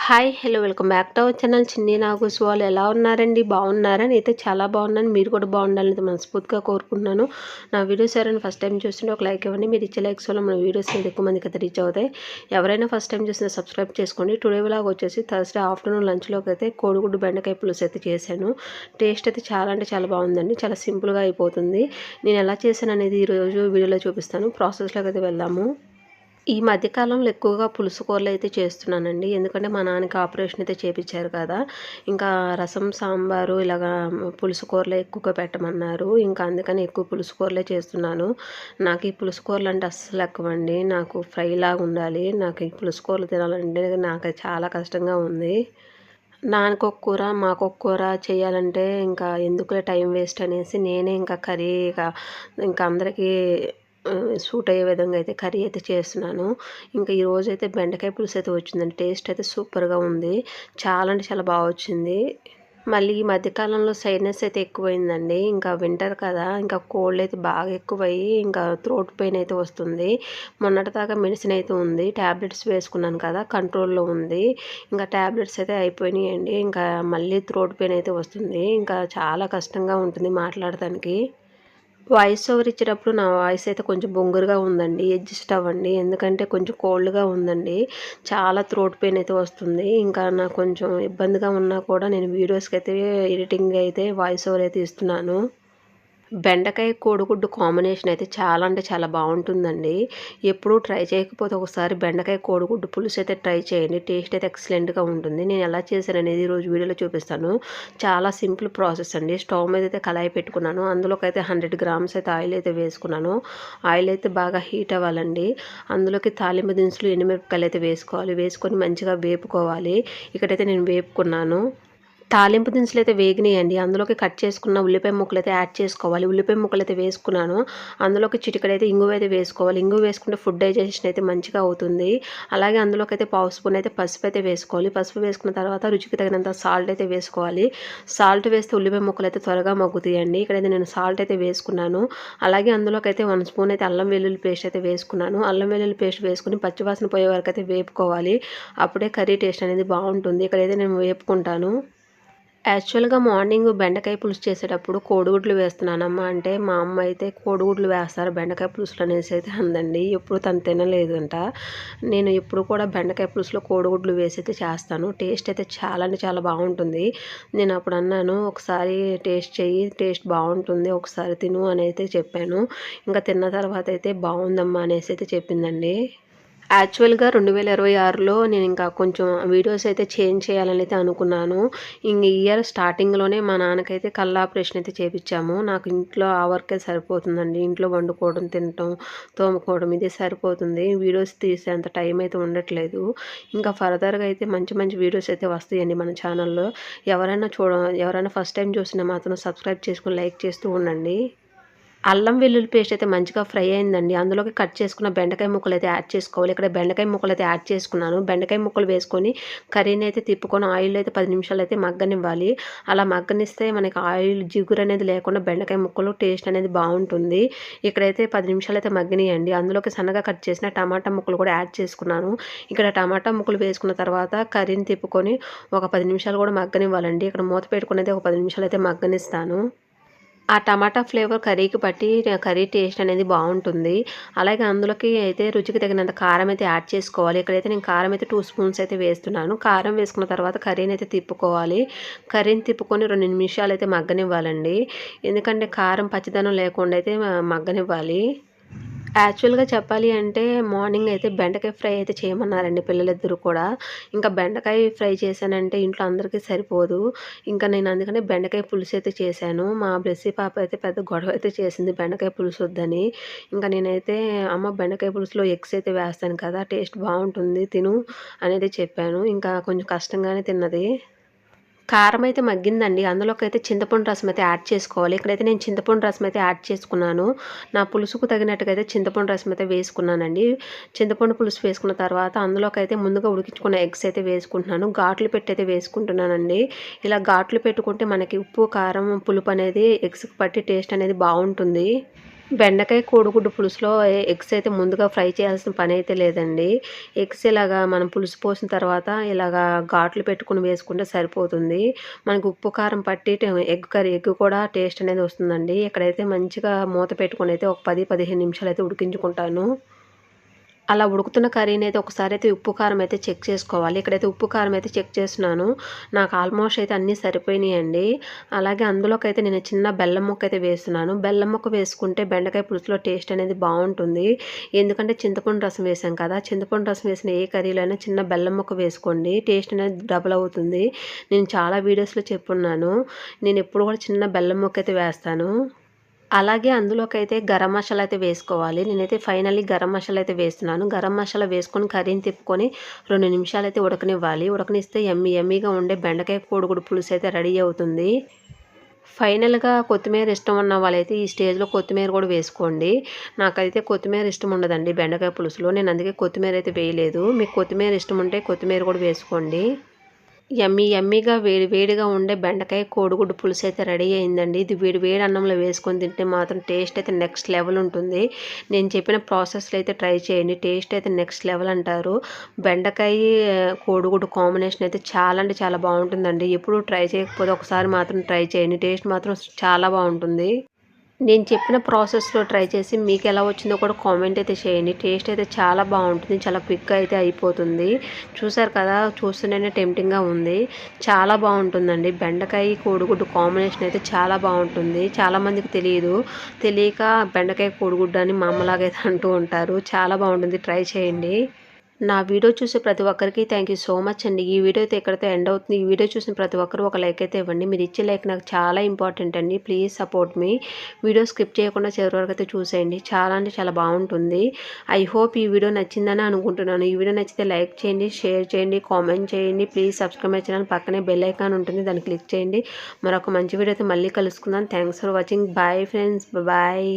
Hi hello welcome back to our channel చిన్ని నాగూస్ వాళ్ళు ఎలా ఉన్నారండి? బాగున్నారా? నేనైతే చాలా బాగున్నాను. మీరు కూడా బాగుండాలని మనస్ఫూర్తిగా కోరుకుంటున్నాను. నా వీడియోస్ ఎవరైనా ఫస్ట్ టైం చూస్తుంటే ఒక లైక్ ఇవ్వండి. మీరు ఇచ్చే లైక్స్ వల్ల మన వీడియోస్ అనేది ఎక్కువ మందికి అయితే రీచ్ అవుతాయి. ఎవరైనా ఫస్ట్ టైం చూసినా సబ్స్క్రైబ్ చేసుకోండి. టుడే వ్లాగ్ వచ్చేసి థర్స్డే ఆఫ్టర్నూన్ లంచ్లోకి అయితే కోడిగుడ్డు బెండకాయ పులుసు అయితే చేశాను. టేస్ట్ అయితే చాలా అంటే చాలా బాగుందండి. చాలా సింపుల్గా అయిపోతుంది. నేను ఎలా చేశాను అనేది ఈరోజు వీడియోలో చూపిస్తాను. ప్రాసెస్లోకి అయితే వెళ్దాము. ఈ మధ్య కాలంలో ఎక్కువగా పులుసు కూరలు అయితే చేస్తున్నానండి. ఎందుకంటే మా నాన్నకి ఆపరేషన్ అయితే చేపించారు కదా! ఇంకా రసం, సాంబారు ఇలాగా పులుసు కూరలే ఎక్కువగా పెట్టమన్నారు. ఇంకా అందుకని ఎక్కువ పులుసు కూరలే చేస్తున్నాను. నాకు ఈ పులుసు కూరలు అంటే అస్సలు ఎక్కువండి. నాకు ఫ్రైలాగా ఉండాలి. నాకు ఈ పులుసు కూరలు తినాలంటే నాకు చాలా కష్టంగా ఉంది. నాన్నకొక కూర, మాకొక కూర చేయాలంటే ఇంకా ఎందుకులే టైం వేస్ట్ అనేసి నేనే ఇంకా కర్రీ ఇంకా అందరికీ సూట్ అయ్యే విధంగా అయితే కర్రీ అయితే చేస్తున్నాను. ఇంకా ఈరోజైతే బెండకాయ పులుసు అయితే వచ్చిందండి. టేస్ట్ అయితే సూపర్‌గా ఉంది. చాలా అంటే చాలా బాగా వచ్చింది. మళ్ళీ ఈ మధ్య కాలంలో సైనస్ అయితే ఎక్కువైందండి. ఇంకా వింటర్ కదా! ఇంకా కోల్డ్ అయితే బాగా ఎక్కువయ్యి ఇంకా థ్రోట్ పెయిన్ అయితే వస్తుంది. మొన్నటిదాకా మెడిసిన్ అయితే ఉంది. టాబ్లెట్స్ వేసుకున్నాను కదా! కంట్రోల్‌లో ఉంది. ఇంకా టాబ్లెట్స్ అయితే అయిపోయినాయండి. ఇంకా మళ్ళీ థ్రోట్ పెయిన్ అయితే వస్తుంది. ఇంకా చాలా కష్టంగా ఉంటుంది మాట్లాడటానికి. వాయిస్ ఓవర్ ఇచ్చేటప్పుడు నా వాయిస్ అయితే కొంచెం బొంగురుగా ఉందండి. అడ్జస్ట్ అవ్వండి. ఎందుకంటే కొంచెం కోల్డ్‌గా ఉందండి. చాలా థ్రోట్ పెయిన్ అయితే వస్తుంది. ఇంకా నాకు కొంచెం ఇబ్బందిగా ఉన్నా కూడా నేను వీడియోస్‌కైతే ఎడిటింగ్ అయితే వాయిస్ ఓవర్ అయితే ఇస్తున్నాను. బెండకాయ కోడిగుడ్డు కాంబినేషన్ అయితే చాలా అంటే చాలా బాగుంటుందండి. ఎప్పుడూ ట్రై చేయకపోతే ఒకసారి బెండకాయ కోడిగుడ్డు పులుసు అయితే ట్రై చేయండి. టేస్ట్ అయితే ఎక్సలెంట్‌గా ఉంటుంది. నేను ఎలా చేశాననేది ఈరోజు వీడియోలో చూపిస్తాను. చాలా సింపుల్ ప్రాసెస్ అండి. స్టవ్ మీద అయితే కళాయి పెట్టుకున్నాను. అందులోకైతే 100 గ్రామ్స్ అయితే ఆయిల్ అయితే వేసుకున్నాను. ఆయిల్ అయితే బాగా హీట్ అవ్వాలండి. అందులోకి తాలింపు దినుసులు, ఎండుమిరపకాయలు అయితే వేసుకోవాలి. వేసుకొని మంచిగా వేపుకోవాలి. ఇక్కడైతే నేను వేపుకున్నాను. తాలింపు దినుసులైతే వేగినాయండి. అందులోకి కట్ చేసుకున్న ఉల్లిపాయ ముక్కలైతే యాడ్ చేసుకోవాలి. ఉల్లిపాయ ముక్కలైతే వేసుకున్నాను. అందులోకి చిటికెడైతే ఇంగువ అయితే వేసుకోవాలి. ఇంగువ వేసుకుంటే ఫుడ్ డైజెషన్ అయితే మంచిగా అవుతుంది. అలాగే అందులోకైతే పావు స్పూన్ అయితే పసుపు అయితే వేసుకోవాలి. పసుపు వేసుకున్న తర్వాత రుచికి తగినంత సాల్ట్ అయితే వేసుకోవాలి. సాల్ట్ వేస్తే ఉల్లిపాయ ముక్కలైతే త్వరగా మగ్గుతాయండి. ఇక్కడైతే నేను సాల్ట్ అయితే వేసుకున్నాను. అలాగే అందులోకైతే 1 స్పూన్ అయితే అల్లం వెల్లుల్లి పేస్ట్ అయితే వేసుకున్నాను. అల్లం వెల్లుల్లి పేస్ట్ వేసుకొని పచ్చివాసన పోయే వరకు అయితే వేపుకోవాలి. అప్పుడే కర్రీ టేస్ట్ అనేది బాగుంటుంది. ఇక్కడైతే నేను వేపుకుంటాను. యాక్చువల్‌గా మార్నింగ్ బెండకాయ పులుసు చేసేటప్పుడు కోడిగుడ్లు వేస్తున్నానమ్మా అంటే, మా అమ్మ అయితే కోడిగుడ్లు వేస్తారు బెండకాయ పులుసులో అనేసి అయితే అందండి. ఎప్పుడు తను తినలేదంట. నేను ఎప్పుడు కూడా బెండకాయ పులుసులో కోడిగుడ్లు వేసైతే చేస్తాను. టేస్ట్ అయితే చాలా అంటే చాలా బాగుంటుంది. నేను అప్పుడు అన్నాను, "ఒకసారి టేస్ట్ చెయ్యి, టేస్ట్ బాగుంటుంది. ఒకసారి తిను" అని అయితే చెప్పాను. ఇంకా తిన్న తర్వాత అయితే బాగుందమ్మా అనేసి అయితే చెప్పిందండి. యాక్చువల్‌గా 2026లో నేను ఇంకా కొంచెం వీడియోస్ అయితే చేంజ్ చేయాలని అయితే అనుకున్నాను. ఇంగ ఈ ఇయర్ స్టార్టింగ్‌లోనే మా నాన్నకైతే కళ్ళ ఆపరేషన్ అయితే చేపిచ్చాము. నాకు ఇంట్లో ఆ వర్కే సరిపోతుందండి. ఇంట్లో వండుకోవడం, తినటం, తోముకోవడం ఇదే సరిపోతుంది. వీడియోస్ తీసేంత టైం అయితే ఉండట్లేదు. ఇంకా ఫర్దర్‌గా అయితే మంచి మంచి వీడియోస్ అయితే వస్తాయండి మన ఛానల్‌లో. ఎవరైనా ఫస్ట్ టైం చూసినా మాత్రం సబ్స్క్రైబ్ చేసుకొని లైక్ చేస్తూ ఉండండి. అల్లం వెల్లుల్లి పేస్ట్ అయితే మంచిగా ఫ్రై అయిందండి. అందులోకి కట్ చేసుకున్న బెండకాయ ముక్కలైతే యాడ్ చేసుకోవాలి. ఇక్కడ బెండకాయ ముక్కలైతే యాడ్ చేసుకున్నాను. బెండకాయ ముక్కలు వేసుకొని కర్రీని అయితే తిప్పుకొని ఆయిల్‌లో అయితే 10 నిమిషాలు అయితే మగ్గనివ్వాలి. అలా మగ్గనిస్తే మనకి ఆయిల్ జిగురు అనేది లేకుండా బెండకాయ ముక్కలు టేస్ట్ అనేది బాగుంటుంది. ఇక్కడైతే 10 నిమిషాలు అయితే మగ్గనియండి. అందులోకి సన్నగా కట్ చేసిన టమాటా ముక్కలు కూడా యాడ్ చేసుకున్నాను. ఇక్కడ టమాటా ముక్కలు వేసుకున్న తర్వాత కర్రీని తిప్పుకొని ఒక 10 నిమిషాలు కూడా మగ్గనివ్వాలండి. ఇక్కడ మూత పెట్టుకొని అయితే ఒక 10 నిమిషాలు అయితే మగ్గనిస్తాను. ఆ టమాటా ఫ్లేవర్ కర్రీకి పట్టి కర్రీ టేస్ట్ అనేది బాగుంటుంది. అలాగే అందులోకి అయితే రుచికి తగినంత కారం అయితే యాడ్ చేసుకోవాలి. ఇక్కడైతే నేను కారం అయితే 2 స్పూన్స్ అయితే వేస్తున్నాను. కారం వేసుకున్న తర్వాత కర్రీని అయితే తిప్పుకోవాలి. కర్రీని తిప్పుకొని 2 నిమిషాలు అయితే మగ్గనివ్వాలండి. ఎందుకంటే కారం పచ్చిదనం లేకుండా అయితే మగ్గనివ్వాలి. యాక్చువల్‌గా చెప్పాలి అంటే మార్నింగ్ అయితే బెండకాయ ఫ్రై అయితే చేయమన్నారండి పిల్లలిద్దరూ కూడా. ఇంకా బెండకాయ ఫ్రై చేశానంటే ఇంట్లో అందరికీ సరిపోదు. ఇంకా నేను అందుకనే బెండకాయ పులుసు అయితే చేశాను. మా బ్లెస్సీ పాప అయితే పెద్ద గొడవ అయితే చేసింది బెండకాయ పులుసు వద్దని. ఇంకా నేనైతే అమ్మ బెండకాయ పులుసులో ఎగ్స్ అయితే వేస్తాను కదా! టేస్ట్ బావుంటుంది తిను అనేది చెప్పాను. ఇంకా కొంచెం కష్టంగానే తిన్నది. కారం అయితే మగ్గిందండి. అందులోకైతే చింతపండు రసం అయితే యాడ్ చేసుకోవాలి. ఇక్కడైతే నేను చింతపండు రసం అయితే యాడ్ చేసుకున్నాను. నా పులుసుకు తగినట్టుగా అయితే చింతపండు రసం అయితే వేసుకున్నానండి. చింతపండు పులుసు వేసుకున్న తర్వాత అందులోకైతే ముందుగా ఉడికించుకున్న ఎగ్స్ అయితే వేసుకుంటున్నాను. ఘాట్లు పెట్టి అయితే వేసుకుంటున్నానండి. ఇలా ఘాట్లు పెట్టుకుంటే మనకి ఉప్పు, కారం, పులుపు అనేది ఎగ్స్‌కి పట్టి టేస్ట్ అనేది బావుంటుంది. బెండకాయ కోడిగుడ్డు పులుసులో ఎగ్స్ అయితే ముందుగా ఫ్రై చేయాల్సిన పని అయితే లేదండి. ఎగ్స్ ఇలాగా మనం పులుసు పోసిన తర్వాత ఇలాగా ఘాట్లు పెట్టుకొని వేసుకుంటే సరిపోతుంది. మనకు ఉప్పు కారం పట్టి ఎగ్ కూడా టేస్ట్ అనేది వస్తుందండి. ఇక్కడైతే మంచిగా మూత పెట్టుకొని అయితే ఒక 10-15 నిమిషాలు అయితే ఉడికించుకుంటాను. అలా ఉడుకుతున్న కర్రీని అయితే ఒకసారి అయితే ఉప్పు కారం అయితే చెక్ చేసుకోవాలి. ఇక్కడైతే ఉప్పు కారం అయితే చెక్ చేస్తున్నాను. నాకు ఆల్మోస్ట్ అయితే అన్నీ సరిపోయినాయండి. అలాగే అందులోకైతే నేను చిన్న బెల్లం ముక్క అయితే వేస్తున్నాను. బెల్లం ముక్క వేసుకుంటే బెండకాయ పులుసులో టేస్ట్ అనేది బాగుంటుంది. ఎందుకంటే చింతపండు రసం వేసాం కదా, చింతపండు రసం వేసిన ఏ కర్రీలో అయినా చిన్న బెల్లం ముక్క వేసుకోండి, టేస్ట్ అనేది డబుల్ అవుతుంది. నేను చాలా వీడియోస్లో చెప్పున్నాను. నేను ఎప్పుడు కూడా చిన్న బెల్లం ముక్క అయితే వేస్తాను. అలాగే అందులోకైతే గరం మసాలా అయితే వేసుకోవాలి. నేనైతే ఫైనల్లీ గరం మసాలా అయితే వేస్తున్నాను. గరం మసాలా వేసుకొని కర్రీని తిప్పుకొని 2 నిమిషాలైతే ఉడకనివ్వాలి. ఉడకనిస్తే యమ్మీగా ఉండే బెండకాయ కోడిగుడ్డు పులుసు అయితే రెడీ అవుతుంది. ఫైనల్‌గా కొత్తిమీర ఇష్టం ఉన్న వాళ్ళైతే ఈ స్టేజ్‌లో కొత్తిమీర కూడా వేసుకోండి. నాకైతే కొత్తిమీర ఇష్టం ఉండదండి బెండకాయ పులుసులో. నేను అందుకే కొత్తిమీర అయితే వేయలేదు. మీకు కొత్తిమీర ఇష్టం ఉంటే కొత్తిమీర కూడా వేసుకోండి. యమ్మీగా వేడిగా ఉండే బెండకాయ కోడిగుడ్డు పులుసు అయితే రెడీ అయిందండి. ఇది వేడి అన్నంలో వేసుకొని తింటే మాత్రం టేస్ట్ అయితే నెక్స్ట్ లెవెల్ ఉంటుంది. నేను చెప్పిన ప్రాసెస్లో అయితే ట్రై చేయండి. టేస్ట్ అయితే నెక్స్ట్ లెవెల్ అంటారు. బెండకాయ కోడిగుడ్డు కాంబినేషన్ అయితే చాలా అంటే చాలా బాగుంటుందండి. ఎప్పుడు ట్రై చేయకపోతే ఒకసారి మాత్రం ట్రై చేయండి. టేస్ట్ మాత్రం చాలా బాగుంటుంది. నేను చెప్పిన ప్రాసెస్లో ట్రై చేసి మీకు ఎలా వచ్చిందో కూడా కామెంట్ అయితే చేయండి. టేస్ట్ అయితే చాలా బాగుంటుంది. చాలా క్విక్గా అయితే అయిపోతుంది. చూసారు కదా, చూస్తూనే టెంప్టింగ్గా ఉంది. చాలా బాగుంటుందండి. బెండకాయ కోడిగుడ్డు కాంబినేషన్ అయితే చాలా బాగుంటుంది. చాలామందికి తెలియక బెండకాయ కోడిగుడ్డు అని మా అమ్మలాగైతే అంటూ ఉంటారు. చాలా బాగుంటుంది. ట్రై చేయండి. నా వీడియో చూసే ప్రతి ఒక్కరికి థ్యాంక్ యూ సో మచ్ అండి. ఈ వీడియో అయితే ఎక్కడితో ఎండ్ అవుతుంది. ఈ వీడియో చూసిన ప్రతి ఒక్కరు ఒక లైక్ అయితే ఇవ్వండి. మీరు ఇచ్చే లైక్ నాకు చాలా ఇంపార్టెంట్ అండి. Please support me. Video skip చేయకుండా చివరి వరకు అయితే చూసేయండి. చాలా అంటే చాలా బాగుంటుంది. ఐ హోప్ ఈ వీడియో నచ్చిందని అనుకుంటున్నాను. ఈ వీడియో నచ్చితే లైక్ చేయండి, షేర్ చేయండి, కామెంట్ చేయండి. Please subscribe my channel. పక్కనే బెల్ ఐకాన్ ఉంటుంది, దాన్ని క్లిక్ చేయండి. మరొక మంచి వీడియో అయితే మళ్ళీ కలుసుకుందాం. Thanks for watching. Bye friends. Bye.